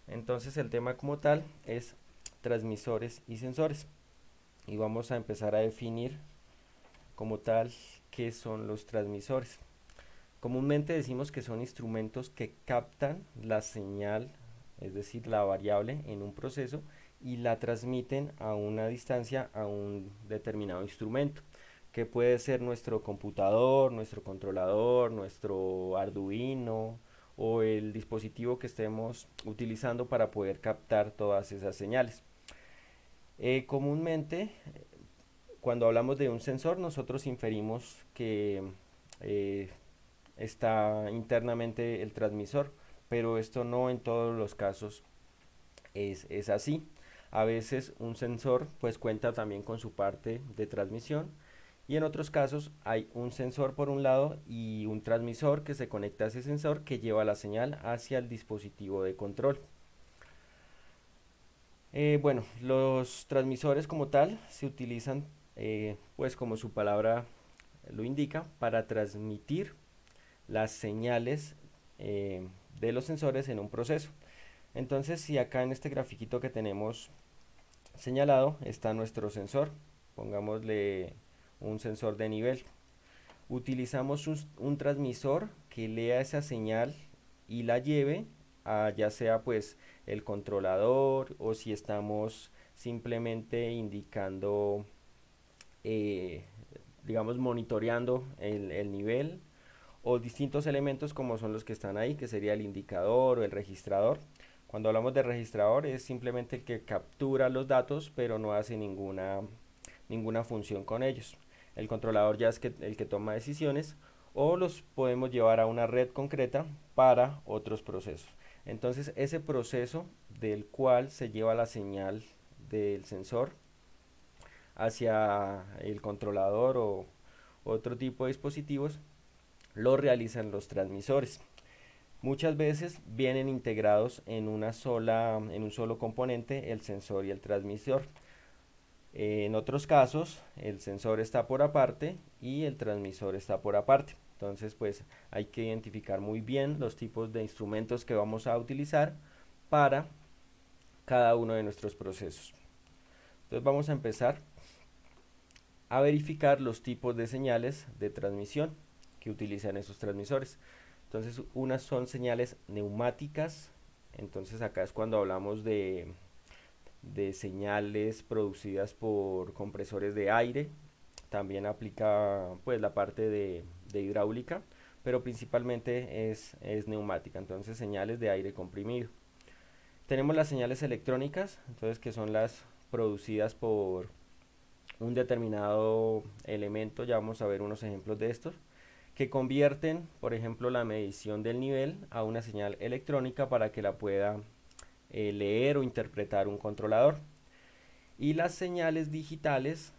Entonces el tema como tal es transmisores y sensores. Y vamos a empezar a definir como tal qué son los transmisores. Comúnmente decimos que son instrumentos que captan la señal, es decir, la variable en un proceso y la transmiten a una distancia a un determinado instrumento, que puede ser nuestro computador, nuestro controlador, nuestro Arduino o el dispositivo que estemos utilizando para poder captar todas esas señales. Comúnmente, cuando hablamos de un sensor, nosotros inferimos que eh, está internamente el transmisor, pero esto no en todos los casos es así. A veces un sensor pues cuenta también con su parte de transmisión y en otros casos hay un sensor por un lado y un transmisor que se conecta a ese sensor que lleva la señal hacia el dispositivo de control. Bueno, los transmisores como tal se utilizan pues como su palabra lo indica para transmitir las señales de los sensores en un proceso. Entonces, si acá en este grafiquito que tenemos señalado está nuestro sensor, pongámosle un sensor de nivel. Utilizamos un transmisor que lea esa señal y la lleve a ya sea pues el controlador o si estamos simplemente indicando, eh, digamos, monitoreando el nivel o distintos elementos como son los que están ahí, que sería el indicador o el registrador. Cuando hablamos de registrador es simplemente el que captura los datos pero no hace ninguna función con ellos. El controlador ya es el que toma decisiones o los podemos llevar a una red concreta para otros procesos. Entonces ese proceso del cual se lleva la señal del sensor hacia el controlador o otro tipo de dispositivos lo realizan los transmisores. Muchas veces vienen integrados en en un solo componente, el sensor y el transmisor. En otros casos, el sensor está por aparte y el transmisor está por aparte. Entonces, pues hay que identificar muy bien los tipos de instrumentos que vamos a utilizar para cada uno de nuestros procesos. Entonces, vamos a empezar a verificar los tipos de señales de transmisión que utilizan esos transmisores. Entonces, unas son señales neumáticas. Entonces, acá es cuando hablamos de señales producidas por compresores de aire. También aplica pues la parte de hidráulica, pero principalmente es neumática. Entonces, señales de aire comprimido. Tenemos las señales electrónicas, entonces que son las producidas por un determinado elemento, ya vamos a ver unos ejemplos de estos, que convierten, por ejemplo, la medición del nivel a una señal electrónica para que la pueda leer o interpretar un controlador. Y las señales digitales,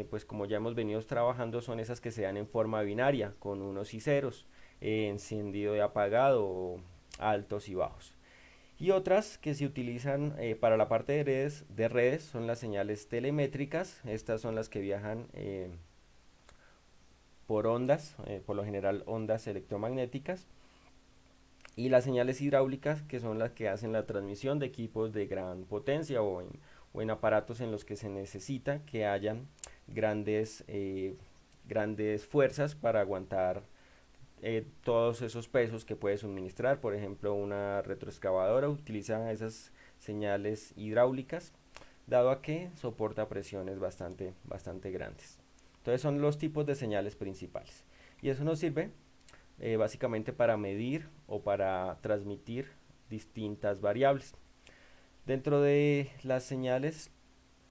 pues como ya hemos venido trabajando, son esas que se dan en forma binaria, con unos y ceros, encendido y apagado, altos y bajos. Y otras que se utilizan para la parte de redes son las señales telemétricas. Estas son las que viajan por ondas, por lo general ondas electromagnéticas. Y las señales hidráulicas, que son las que hacen la transmisión de equipos de gran potencia o en aparatos en los que se necesita que hayan grandes fuerzas para aguantar todos esos pesos que puede suministrar. Por ejemplo, una retroexcavadora utiliza esas señales hidráulicas, dado a que soporta presiones bastante grandes. Entonces son los tipos de señales principales. Y eso nos sirve básicamente para medir o para transmitir distintas variables. Dentro de las señales,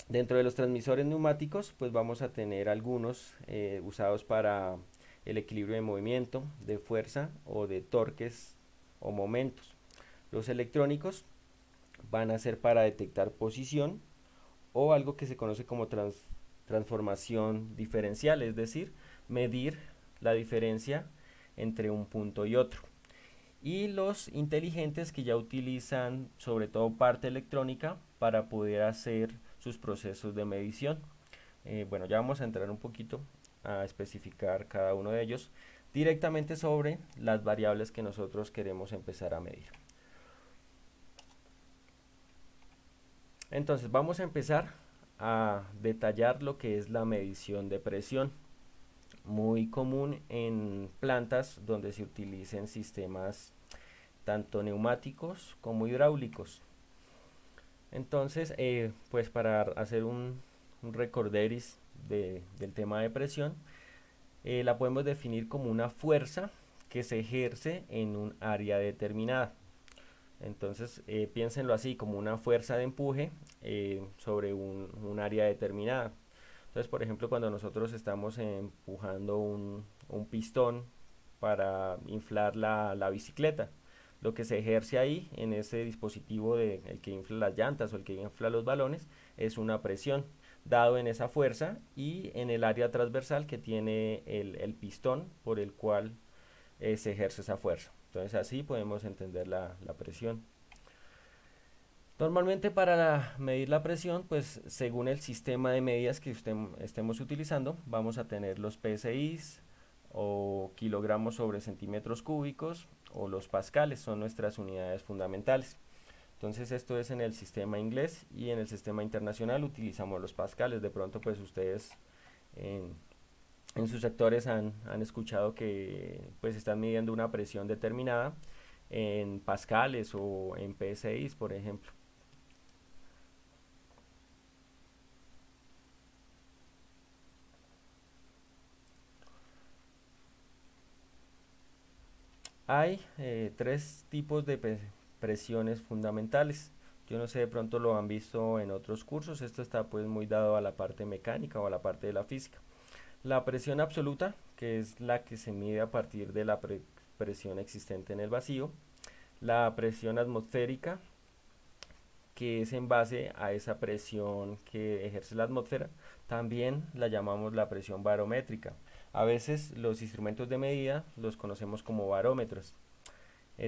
dentro de los transmisores neumáticos, pues vamos a tener algunos usados para el equilibrio de movimiento, de fuerza o de torques o momentos. Los electrónicos van a ser para detectar posición o algo que se conoce como transformación diferencial, es decir, medir la diferencia entre un punto y otro. Y los inteligentes que ya utilizan sobre todo parte electrónica para poder hacer sus procesos de medición. Bueno, ya vamos a entrar un poquito a especificar cada uno de ellos directamente sobre las variables que nosotros queremos empezar a medir. Entonces vamos a empezar a detallar lo que es la medición de presión, muy común en plantas donde se utilicen sistemas tanto neumáticos como hidráulicos. Entonces, pues para hacer un recorderis del tema de presión, la podemos definir como una fuerza que se ejerce en un área determinada. Entonces, piénsenlo así, como una fuerza de empuje sobre un área determinada. Entonces, por ejemplo, cuando nosotros estamos empujando un pistón para inflar la bicicleta, lo que se ejerce ahí en ese dispositivo el que infla las llantas o el que infla los balones es una presión dado en esa fuerza y en el área transversal que tiene el pistón por el cual se ejerce esa fuerza. Entonces así podemos entender la presión. Normalmente para medir la presión, pues según el sistema de medidas que estemos utilizando, vamos a tener los PSIs o kilogramos sobre centímetros cúbicos o los pascales, son nuestras unidades fundamentales. Entonces esto es en el sistema inglés y en el sistema internacional utilizamos los pascales. De pronto pues ustedes en, en sus sectores han escuchado que pues están midiendo una presión determinada en pascales o en PSIs, por ejemplo. Hay tres tipos de presiones fundamentales. Yo no sé, de pronto lo han visto en otros cursos. Esto está pues muy dado a la parte mecánica o a la parte de la física. La presión absoluta, que es la que se mide a partir de la presión existente en el vacío. La presión atmosférica, que es en base a esa presión que ejerce la atmósfera. También la llamamos la presión barométrica. A veces los instrumentos de medida los conocemos como barómetros.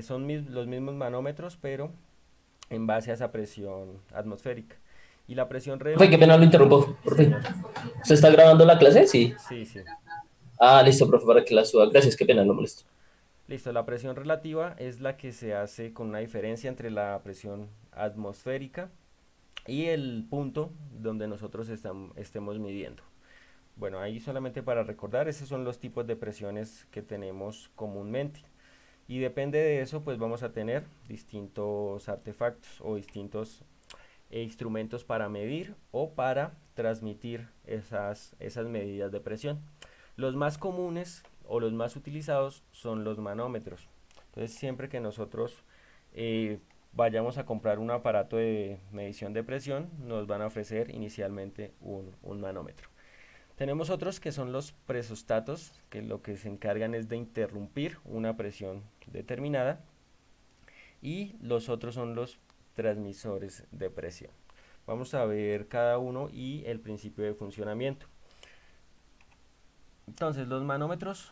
Son los mismos manómetros, pero en base a esa presión atmosférica. Y la presión Profe, qué pena lo interrumpo, sí, profe. señor. ¿Usted está grabando la clase? Sí. Sí, sí. Ah, listo, profe, para que la suba. Gracias, qué pena, lo molesto. Listo, la presión relativa es la que se hace con una diferencia entre la presión atmosférica y el punto donde nosotros estemos midiendo. Bueno, ahí solamente para recordar, esos son los tipos de presiones que tenemos comúnmente. Y depende de eso, pues vamos a tener distintos artefactos o distintos instrumentos para medir o para transmitir esas medidas de presión. Los más comunes o los más utilizados son los manómetros. Entonces siempre que nosotros eh, vayamos a comprar un aparato de medición de presión, nos van a ofrecer inicialmente un manómetro. Tenemos otros que son los presostatos, que lo que se encargan es de interrumpir una presión determinada, y los otros son los transmisores de presión. Vamos a ver cada uno y el principio de funcionamiento. Entonces, los manómetros,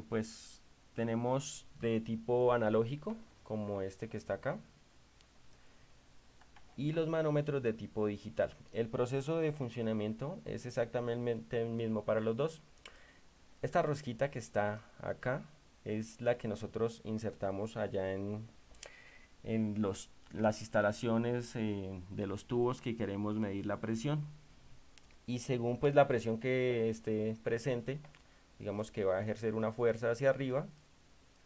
pues tenemos de tipo analógico, como este que está acá, y los manómetros de tipo digital. El proceso de funcionamiento es exactamente el mismo para los dos. Esta rosquita que está acá es la que nosotros insertamos allá en las instalaciones de los tubos que queremos medir la presión. Y según pues la presión que esté presente, digamos que va a ejercer una fuerza hacia arriba,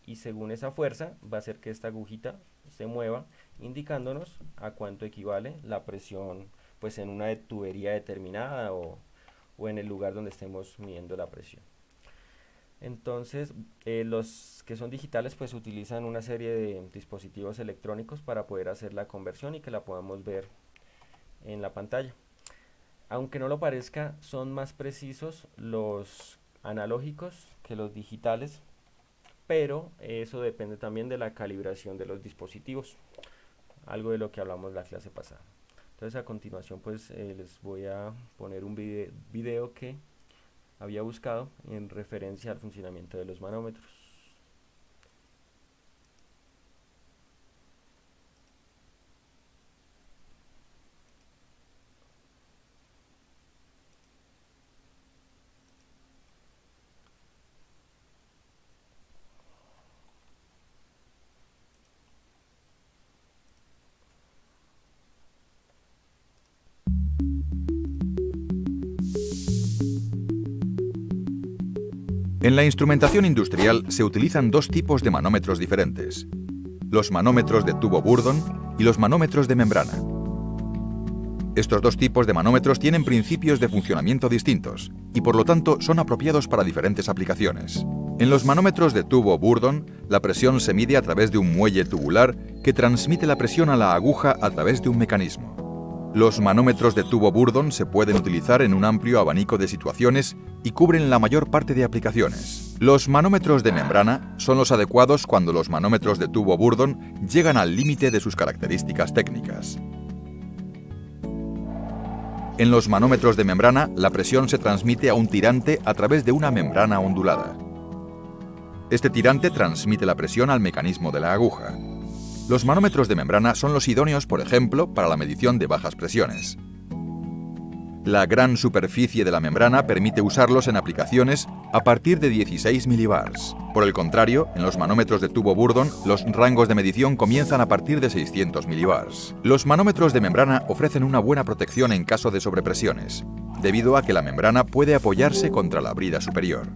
y según esa fuerza va a hacer que esta agujita se mueva, indicándonos a cuánto equivale la presión pues en una tubería determinada o en el lugar donde estemos midiendo la presión. Entonces, los que son digitales pues utilizan una serie de dispositivos electrónicos para poder hacer la conversión y que la podamos ver en la pantalla. Aunque no lo parezca, son más precisos los analógicos que los digitales, pero eso depende también de la calibración de los dispositivos, algo de lo que hablamos la clase pasada. Entonces a continuación pues les voy a poner un video que había buscado en referencia al funcionamiento de los manómetros. En la instrumentación industrial se utilizan dos tipos de manómetros diferentes: los manómetros de tubo Bourdon y los manómetros de membrana. Estos dos tipos de manómetros tienen principios de funcionamiento distintos y por lo tanto son apropiados para diferentes aplicaciones. En los manómetros de tubo Bourdon, la presión se mide a través de un muelle tubular que transmite la presión a la aguja a través de un mecanismo. Los manómetros de tubo Bourdon se pueden utilizar en un amplio abanico de situaciones y cubren la mayor parte de aplicaciones. Los manómetros de membrana son los adecuados cuando los manómetros de tubo Bourdon llegan al límite de sus características técnicas. En los manómetros de membrana, la presión se transmite a un tirante a través de una membrana ondulada. Este tirante transmite la presión al mecanismo de la aguja. Los manómetros de membrana son los idóneos, por ejemplo, para la medición de bajas presiones. La gran superficie de la membrana permite usarlos en aplicaciones a partir de 16 milibars. Por el contrario, en los manómetros de tubo Bourdon, los rangos de medición comienzan a partir de 600 milibars. Los manómetros de membrana ofrecen una buena protección en caso de sobrepresiones, debido a que la membrana puede apoyarse contra la brida superior.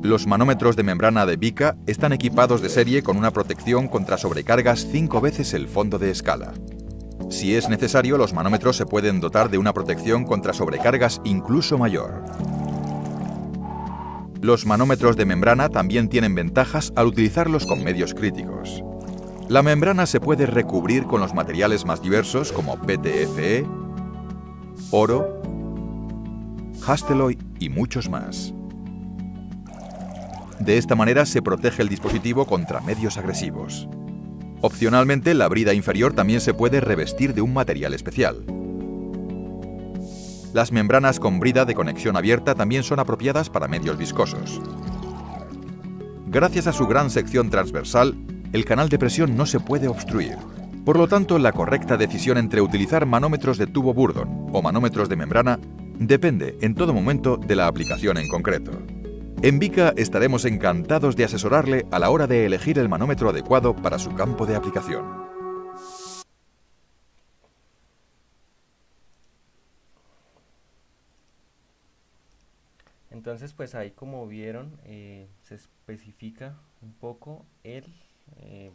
Los manómetros de membrana de Vica están equipados de serie con una protección contra sobrecargas 5 veces el fondo de escala. Si es necesario, los manómetros se pueden dotar de una protección contra sobrecargas incluso mayor. Los manómetros de membrana también tienen ventajas al utilizarlos con medios críticos. La membrana se puede recubrir con los materiales más diversos como PTFE, oro, Hastelloy y muchos más. De esta manera se protege el dispositivo contra medios agresivos. Opcionalmente, la brida inferior también se puede revestir de un material especial. Las membranas con brida de conexión abierta también son apropiadas para medios viscosos. Gracias a su gran sección transversal, el canal de presión no se puede obstruir. Por lo tanto, la correcta decisión entre utilizar manómetros de tubo Bourdon o manómetros de membrana depende en todo momento de la aplicación en concreto. En Vica estaremos encantados de asesorarle a la hora de elegir el manómetro adecuado para su campo de aplicación. Entonces, pues ahí como vieron, se especifica un poco el eh,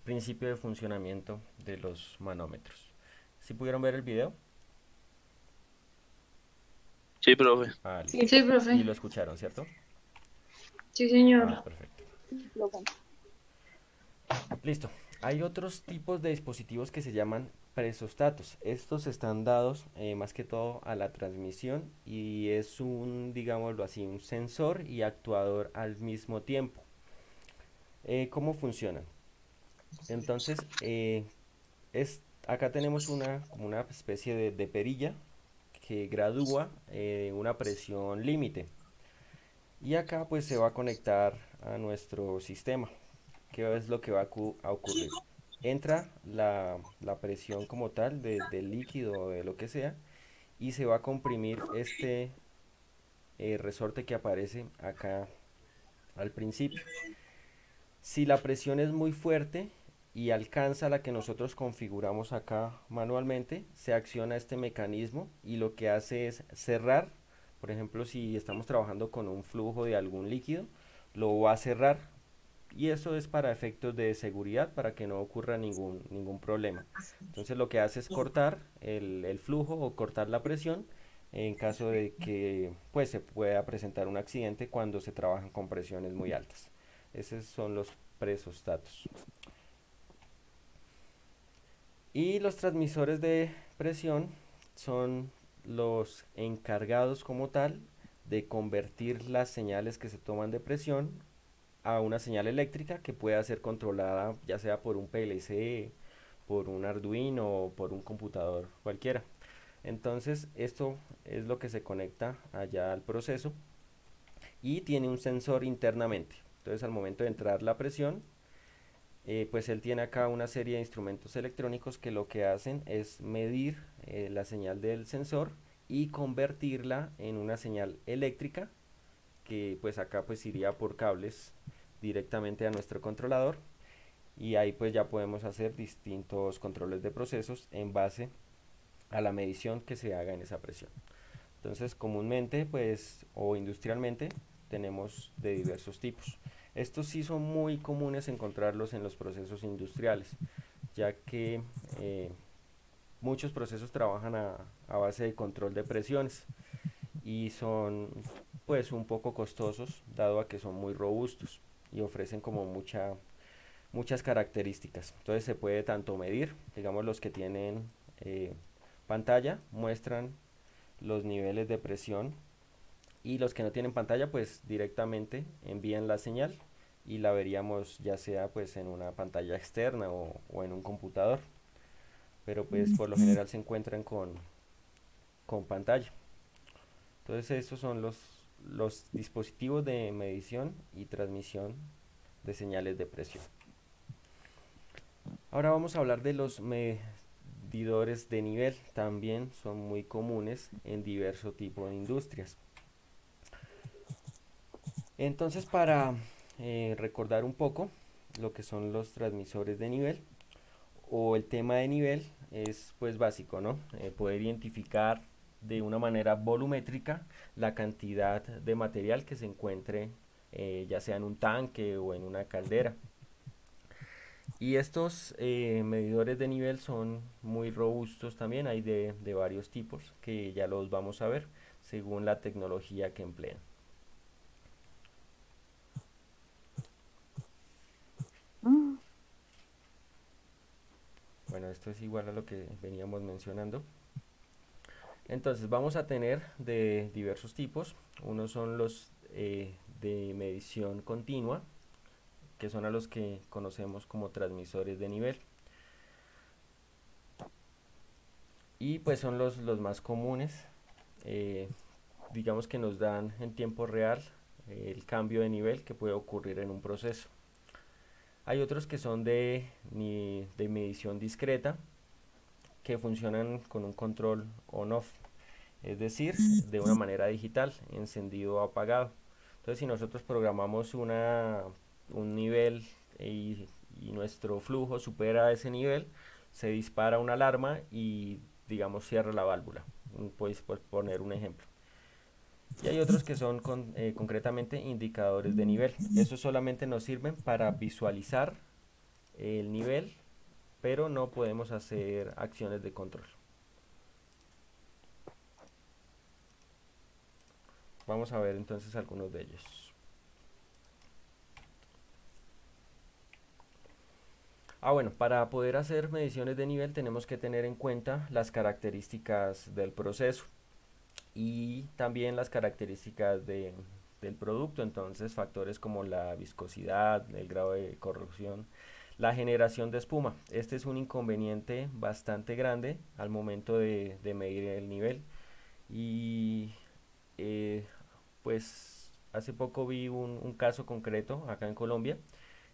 principio de funcionamiento de los manómetros. ¿Sí pudieron ver el video? Sí, profe. Listo. Sí, profe. Y lo escucharon, ¿cierto? Sí, señor. Perfecto. Listo. Hay otros tipos de dispositivos que se llaman presostatos. Estos están dados más que todo a la transmisión y es un, digámoslo así, un sensor y actuador al mismo tiempo. ¿Cómo funcionan? Entonces, acá tenemos como una especie de perilla que gradúa una presión límite. Y acá pues se va a conectar a nuestro sistema. ¿Qué es lo que va a ocurrir? Entra la presión como tal del líquido o de lo que sea y se va a comprimir este resorte que aparece acá al principio. Si la presión es muy fuerte y alcanza la que nosotros configuramos acá manualmente, se acciona este mecanismo y lo que hace es cerrar. Por ejemplo, si estamos trabajando con un flujo de algún líquido, lo va a cerrar y eso es para efectos de seguridad, para que no ocurra ningún problema. Entonces lo que hace es cortar el flujo o cortar la presión en caso de que pues se pueda presentar un accidente cuando se trabajan con presiones muy altas. Esos son los presostatos. Y los transmisores de presión son los encargados como tal de convertir las señales que se toman de presión a una señal eléctrica que pueda ser controlada ya sea por un PLC, por un Arduino o por un computador cualquiera. Entonces esto es lo que se conecta allá al proceso y tiene un sensor internamente. Entonces al momento de entrar la presión, pues él tiene acá una serie de instrumentos electrónicos que lo que hacen es medir la señal del sensor y convertirla en una señal eléctrica que pues acá pues iría por cables directamente a nuestro controlador y ahí pues ya podemos hacer distintos controles de procesos en base a la medición que se haga en esa presión. Entonces, comúnmente, pues, o industrialmente, tenemos de diversos tipos. Estos sí son muy comunes encontrarlos en los procesos industriales, ya que muchos procesos trabajan a base de control de presiones y son pues un poco costosos dado a que son muy robustos y ofrecen como muchas características. Entonces se puede tanto medir, digamos los que tienen pantalla muestran los niveles de presión y los que no tienen pantalla pues directamente envían la señal y la veríamos ya sea pues en una pantalla externa o en un computador, pero pues por lo general se encuentran con pantalla. Entonces estos son los dispositivos de medición y transmisión de señales de presión. Ahora vamos a hablar de los medidores de nivel. También son muy comunes en diverso tipo de industrias. Entonces para recordar un poco lo que son los transmisores de nivel o el tema de nivel es pues básico, ¿no? Poder identificar de una manera volumétrica la cantidad de material que se encuentre ya sea en un tanque o en una caldera. Y estos medidores de nivel son muy robustos también, hay de varios tipos que ya los vamos a ver según la tecnología que emplean. Bueno, esto es igual a lo que veníamos mencionando. Entonces vamos a tener de diversos tipos. Unos son los de medición continua, que son a los que conocemos como transmisores de nivel. Y pues son los más comunes, digamos que nos dan en tiempo real el cambio de nivel que puede ocurrir en un proceso. Hay otros que son de medición discreta, que funcionan con un control on-off, es decir, de una manera digital, encendido o apagado. Entonces si nosotros programamos un nivel y nuestro flujo supera ese nivel, se dispara una alarma y digamos cierra la válvula. Puedes poner un ejemplo. Y hay otros que son concretamente indicadores de nivel. Esos solamente nos sirven para visualizar el nivel, pero no podemos hacer acciones de control. Vamos a ver entonces algunos de ellos. Bueno, para poder hacer mediciones de nivel tenemos que tener en cuenta las características del proceso y también las características del producto. Entonces factores como la viscosidad, el grado de corrosión, la generación de espuma. Este es un inconveniente bastante grande al momento de medir el nivel. Y pues hace poco vi un caso concreto acá en Colombia,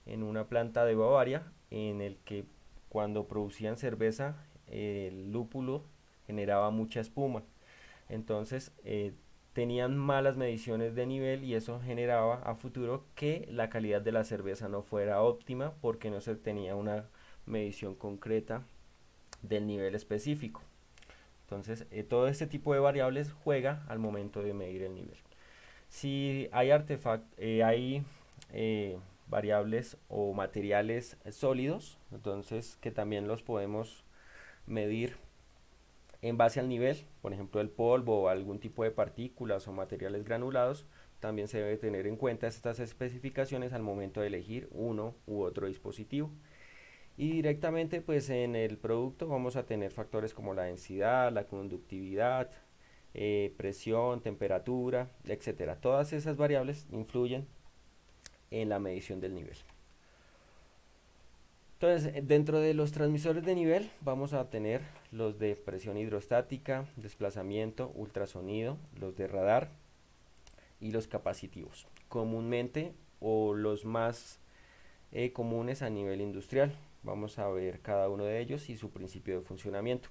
en una planta de Bavaria, en el que cuando producían cerveza, el lúpulo generaba mucha espuma. Entonces tenían malas mediciones de nivel y eso generaba a futuro que la calidad de la cerveza no fuera óptima porque no se tenía una medición concreta del nivel específico. Entonces todo este tipo de variables juega al momento de medir el nivel. Si hay variables o materiales sólidos, entonces que también los podemos medir en base al nivel, por ejemplo el polvo o algún tipo de partículas o materiales granulados, también se debe tener en cuenta estas especificaciones al momento de elegir uno u otro dispositivo. Y directamente pues en el producto vamos a tener factores como la densidad, la conductividad, presión, temperatura, etcétera. Todas esas variables influyen en la medición del nivel. Entonces, dentro de los transmisores de nivel vamos a tener los de presión hidrostática, desplazamiento, ultrasonido, los de radar y los capacitivos. Comúnmente o los más comunes a nivel industrial. Vamos a ver cada uno de ellos y su principio de funcionamiento.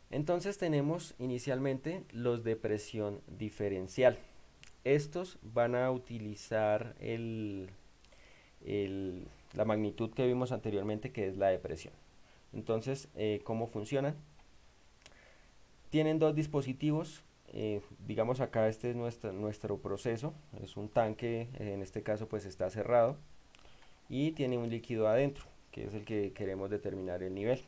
Entonces tenemos inicialmente los de presión diferencial. Estos van a utilizar la magnitud que vimos anteriormente, que es la de presión. Entonces, ¿cómo funcionan? Tienen dos dispositivos, digamos acá este es nuestro proceso, es un tanque, en este caso pues está cerrado y tiene un líquido adentro, que es el que queremos determinar el nivel.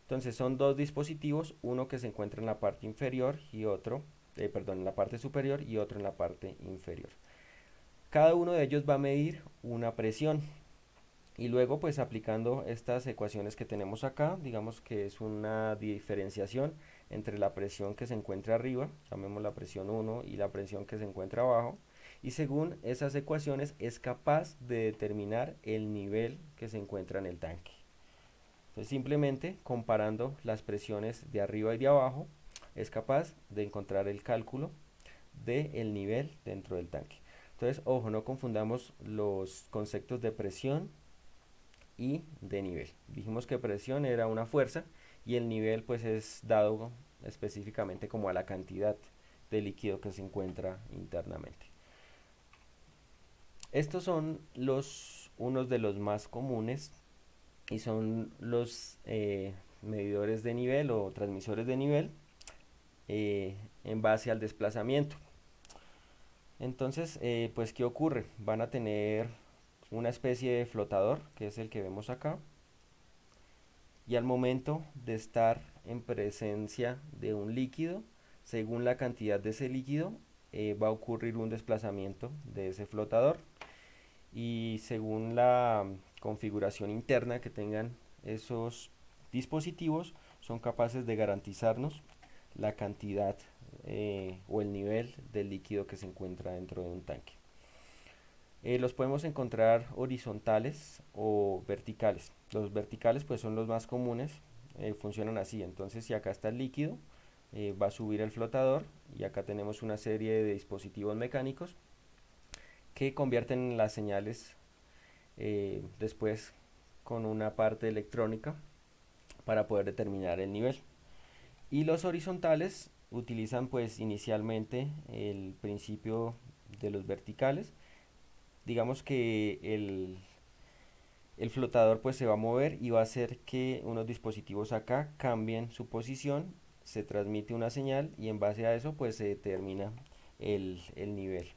Entonces son dos dispositivos, uno que se encuentra en la parte inferior y otro, perdón, en la parte superior y otro en la parte inferior. Cada uno de ellos va a medir una presión y luego pues aplicando estas ecuaciones que tenemos acá, digamos que es una diferenciación entre la presión que se encuentra arriba, llamemos la presión 1, y la presión que se encuentra abajo, y según esas ecuaciones es capaz de determinar el nivel que se encuentra en el tanque. Entonces simplemente comparando las presiones de arriba y de abajo es capaz de encontrar el cálculo del nivel dentro del tanque. Entonces, ojo, no confundamos los conceptos de presión y de nivel. Dijimos que presión era una fuerza y el nivel pues es dado específicamente como a la cantidad de líquido que se encuentra internamente. Estos son unos de los más comunes y son los medidores de nivel o transmisores de nivel en base al desplazamiento. Entonces, pues ¿qué ocurre? Van a tener una especie de flotador, que es el que vemos acá, y al momento de estar en presencia de un líquido, según la cantidad de ese líquido, va a ocurrir un desplazamiento de ese flotador, y según la configuración interna que tengan esos dispositivos, son capaces de garantizarnos la cantidad o el nivel del líquido que se encuentra dentro de un tanque. Los podemos encontrar horizontales o verticales. Los verticales pues son los más comunes, funcionan así. Entonces si acá está el líquido, va a subir el flotador y acá tenemos una serie de dispositivos mecánicos que convierten las señales después con una parte electrónica para poder determinar el nivel. Y los horizontales utilizan pues inicialmente el principio de los verticales. Digamos que el flotador pues se va a mover y va a hacer que unos dispositivos acá cambien su posición, se transmite una señal y en base a eso pues se determina el nivel.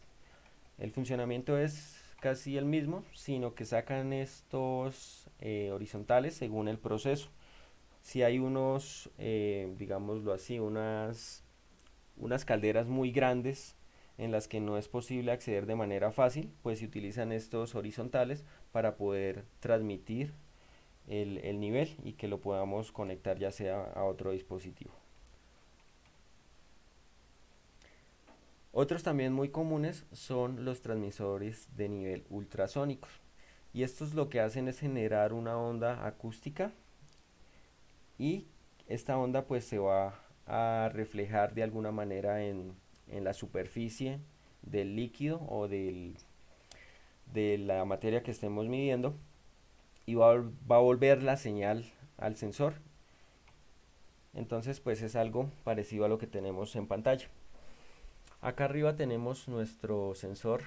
El funcionamiento es casi el mismo, sino que sacan estos horizontales según el proceso. Si hay unos, digámoslo así, unas calderas muy grandes en las que no es posible acceder de manera fácil, pues se utilizan estos horizontales para poder transmitir el nivel y que lo podamos conectar ya sea a otro dispositivo. Otros también muy comunes son los transmisores de nivel ultrasónicos, y estos lo que hacen es generar una onda acústica y esta onda pues se va a reflejar de alguna manera en la superficie del líquido o de la materia que estemos midiendo y va a volver la señal al sensor. Entonces pues es algo parecido a lo que tenemos en pantalla. Acá arriba tenemos nuestro sensor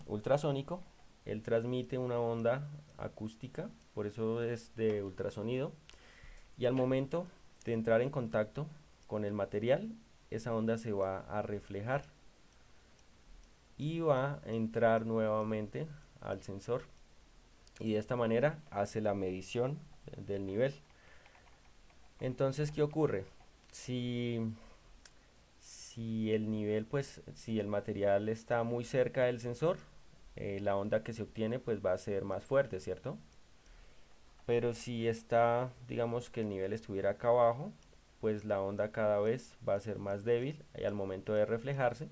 ultrasónico. Él transmite una onda acústica, por eso es de ultrasonido, y al momento de entrar en contacto con el material, esa onda se va a reflejar y va a entrar nuevamente al sensor y de esta manera hace la medición del nivel. Entonces, ¿qué ocurre? Si el nivel, pues si el material está muy cerca del sensor, la onda que se obtiene pues va a ser más fuerte, ¿cierto? Pero si está, digamos que el nivel estuviera acá abajo, pues la onda cada vez va a ser más débil y al momento de reflejarse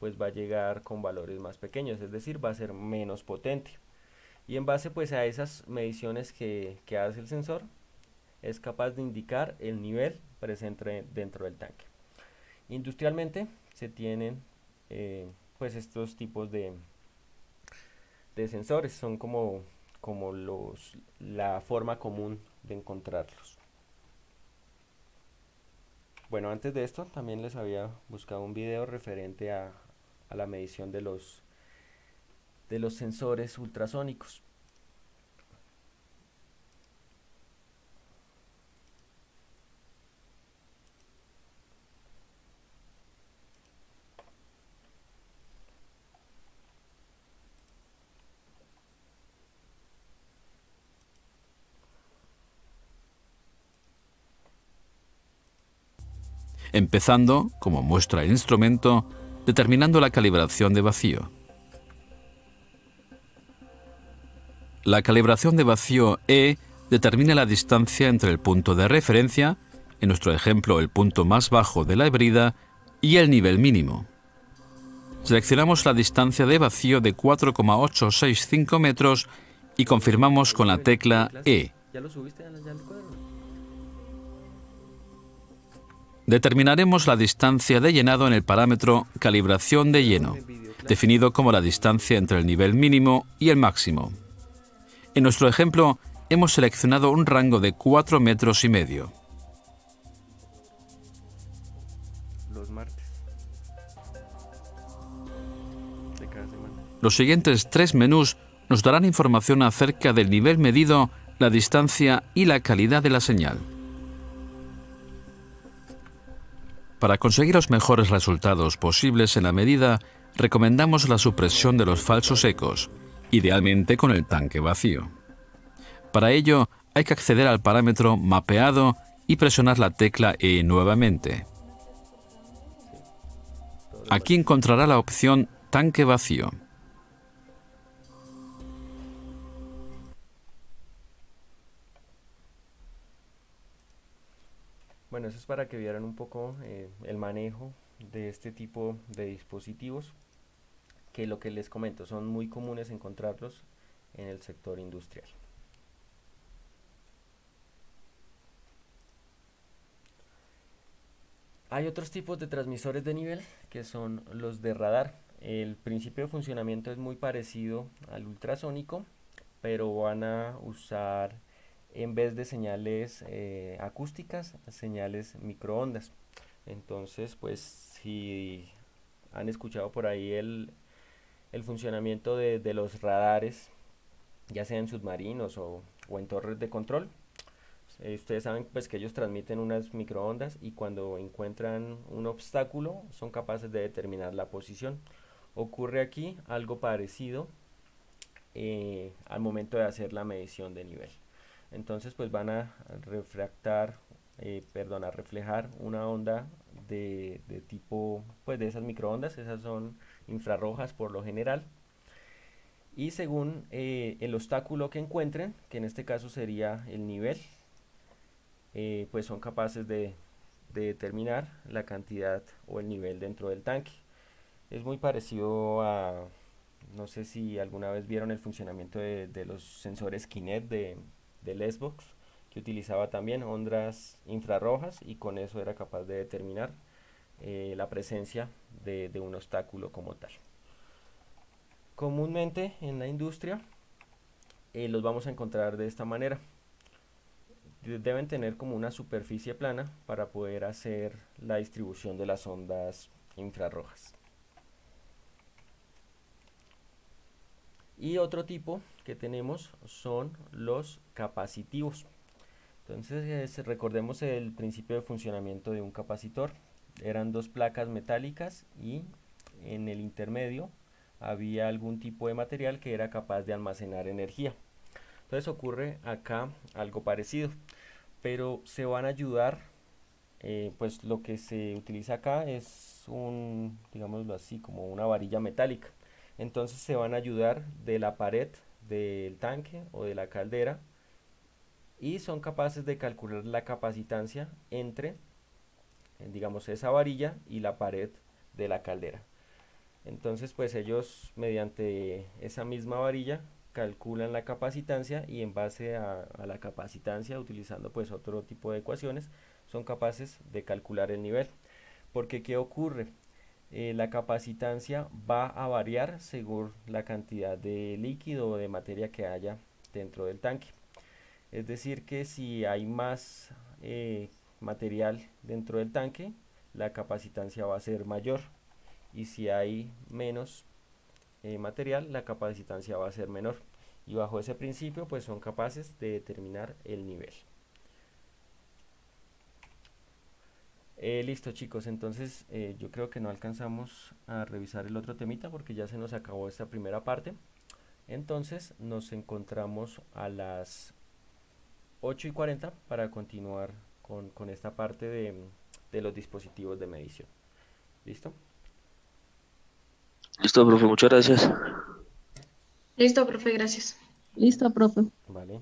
pues va a llegar con valores más pequeños, es decir, va a ser menos potente. Y en base pues a esas mediciones que hace el sensor, es capaz de indicar el nivel presente dentro del tanque. Industrialmente se tienen pues estos tipos de sensores, son como la forma común de encontrarlos. Bueno, antes de esto también les había buscado un video referente a la medición de los sensores ultrasónicos. empezando, como muestra el instrumento, determinando la calibración de vacío. La calibración de vacío E determina la distancia entre el punto de referencia, en nuestro ejemplo el punto más bajo de la hebrida, y el nivel mínimo. Seleccionamos la distancia de vacío de 4,865 metros y confirmamos con la tecla E. ¿Ya lo subiste ya al cuadro? Determinaremos la distancia de llenado en el parámetro calibración de lleno, definido como la distancia entre el nivel mínimo y el máximo. En nuestro ejemplo, hemos seleccionado un rango de 4,5 metros. Los martes de cada semana. Los siguientes 3 menús nos darán información acerca del nivel medido, la distancia y la calidad de la señal. Para conseguir los mejores resultados posibles en la medida, recomendamos la supresión de los falsos ecos, idealmente con el tanque vacío. Para ello, hay que acceder al parámetro mapeado y presionar la tecla E nuevamente. Aquí encontrará la opción tanque vacío. Bueno, eso es para que vieran un poco el manejo de este tipo de dispositivos, que lo que les comento, son muy comunes encontrarlos en el sector industrial. Hay otros tipos de transmisores de nivel que son los de radar. El principio de funcionamiento es muy parecido al ultrasónico, pero van a usar, en vez de señales acústicas, señales microondas. Entonces, pues si han escuchado por ahí el funcionamiento de los radares, ya sea en submarinos o en torres de control, ustedes saben pues que ellos transmiten unas microondas y cuando encuentran un obstáculo son capaces de determinar la posición. Ocurre aquí algo parecido al momento de hacer la medición de nivel. Entonces pues van a reflejar una onda de tipo pues de esas microondas. Esas son infrarrojas por lo general, y según el obstáculo que encuentren, que en este caso sería el nivel, pues son capaces de determinar la cantidad o el nivel dentro del tanque. Es muy parecido a, no sé si alguna vez vieron el funcionamiento de los sensores Kinect del Xbox, que utilizaba también ondas infrarrojas y con eso era capaz de determinar la presencia de un obstáculo como tal. Comúnmente en la industria los vamos a encontrar de esta manera. Deben tener como una superficie plana para poder hacer la distribución de las ondas infrarrojas. Y otro tipo que tenemos son los capacitivos. Entonces recordemos el principio de funcionamiento de un capacitor. Eran dos placas metálicas y en el intermedio había algún tipo de material que era capaz de almacenar energía. Entonces ocurre acá algo parecido, pero se van a ayudar, pues lo que se utiliza acá es digámoslo así, como una varilla metálica. Entonces se van a ayudar de la pared del tanque o de la caldera y son capaces de calcular la capacitancia entre, digamos, esa varilla y la pared de la caldera. Entonces pues ellos mediante esa misma varilla calculan la capacitancia y en base a la capacitancia, utilizando pues otro tipo de ecuaciones, son capaces de calcular el nivel. Porque ¿qué ocurre? La capacitancia va a variar según la cantidad de líquido o de materia que haya dentro del tanque. Es decir que si hay más material dentro del tanque, la capacitancia va a ser mayor, y si hay menos material, la capacitancia va a ser menor, y bajo ese principio pues son capaces de determinar el nivel. Listo chicos, entonces yo creo que no alcanzamos a revisar el otro temita porque ya se nos acabó esta primera parte. Entonces nos encontramos a las 8:40 para continuar con esta parte de los dispositivos de medición. ¿Listo? Listo, profe, muchas gracias. Listo, profe, gracias. Listo, profe. Vale.